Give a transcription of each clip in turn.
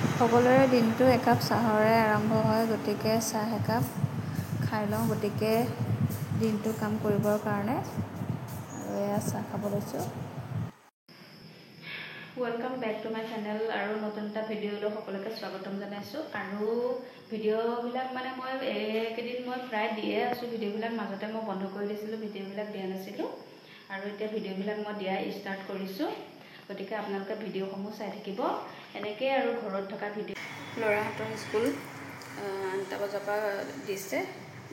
সকলোৰে দিনটো একাপ চাহৰে আৰম্ভ হয়, গতিকে চাহ একাপ খাই লওঁ। গতিকে দিনটো কাম কৰিবৰ কাৰণে আৰু এয়া চাহ খাব লৈছোঁ। Welcome back to my channel আৰু নতুন এটা ভিডিঅ'লৈ সকলোকে স্বাগতম জনাইছোঁ। আৰু ভিডিঅ'বিলাক মানে মই এইকেইদিন মই প্ৰায় দিয়ে আছোঁ ভিডিঅ'বিলাক। মাজতে মই বন্ধ কৰি দিছিলোঁ, ভিডিঅ'বিলাক দিয়া নাছিলোঁ আৰু এতিয়া ভিডিঅ'বিলাক মই দিয়া ষ্টাৰ্ট কৰিছোঁ। গতিকে আপোনালোকে ভিডিঅ'সমূহ চাই থাকিব এনেকৈয়ে আৰু ঘৰত থকা ভিডিঅ'। ল'ৰাহঁতৰ স্কুল 8টা বজাৰ পৰা দিছে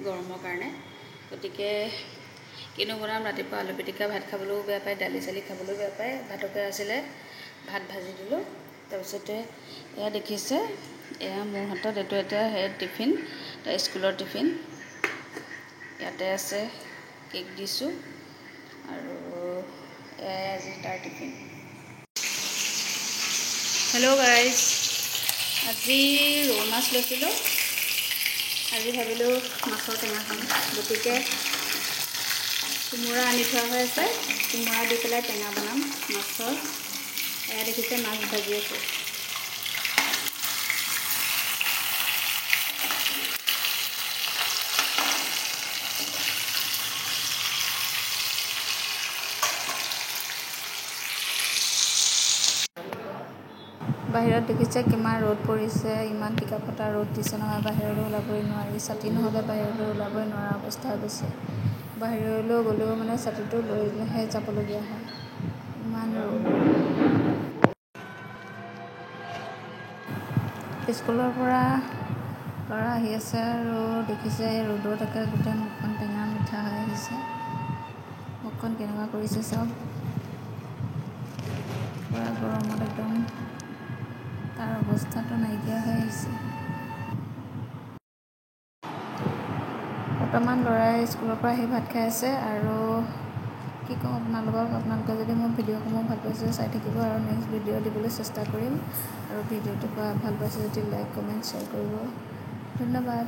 গৰমৰ কাৰণে। গতিকে কিনো বনাম, ৰাতিপুৱা আলু পিটিকা ভাত খাবলৈও বেয়া পায়, দালি চালি খাবলৈও বেয়া পায়। ভাতকে আছিলে, ভাত ভাজি দিলোঁ। তাৰপিছতে এয়া দেখিছে, এয়া মোৰ হাতত এইটো এটা টিফিন, স্কুলৰ টিফিন। ইয়াতে আছে কেক দিছোঁ আৰু এয়াই আজি তাৰ টিফিন। হেল্ল' গাইজ, আজি ৰৌ মাছ লৈছিলোঁ। আজি ভাবিলোঁ মাছৰ টেঙা খাম, গতিকে কোমোৰা আনি থোৱা হৈ আছে। কোমোৰা দি পেলাই টেঙা বনাম মাছৰ। এয়া দেখিছে মাছ ভাজি আছোঁ। বাহিৰত দেখিছে কিমান ৰ'দ পৰিছে, ইমান টিকা ফটা ৰ'দ দিছে নহয়, বাহিৰলৈ ওলাবই নোৱাৰি। ছাতি নহ'লে বাহিৰলৈ ওলাবই নোৱাৰা অৱস্থা হৈ গৈছে। বাহিৰলৈ গ'লেও মানে ছাতিটো লৈহে যাবলগীয়া হয়, ইমান ৰ'দ। স্কুলৰ পৰা ল'ৰা আহি আছে আৰু দেখিছে ৰ'দত একে গোটেই মুখখন টেঙা মিঠা হৈ আহিছে। মুখখন কেনেকুৱা কৰিছে চাওক, পূৰা গৰমত একদম তাৰ অৱস্থাটো নাইকিয়া হৈ আহিছে। বৰ্তমান ল'ৰাই স্কুলৰ পৰা আহি ভাত খাই আছে আৰু কি কওঁ আপোনালোকক, আপোনালোকে যদি মোৰ ভিডিঅ'সমূহ ভাল পাইছে চাই থাকিব আৰু নেক্সট ভিডিঅ' দিবলৈ চেষ্টা কৰিম। আৰু ভিডিঅ'টো ভাল পাইছে যদি লাইক, কমেণ্ট, শ্বেয়াৰ কৰিব। ধন্যবাদ।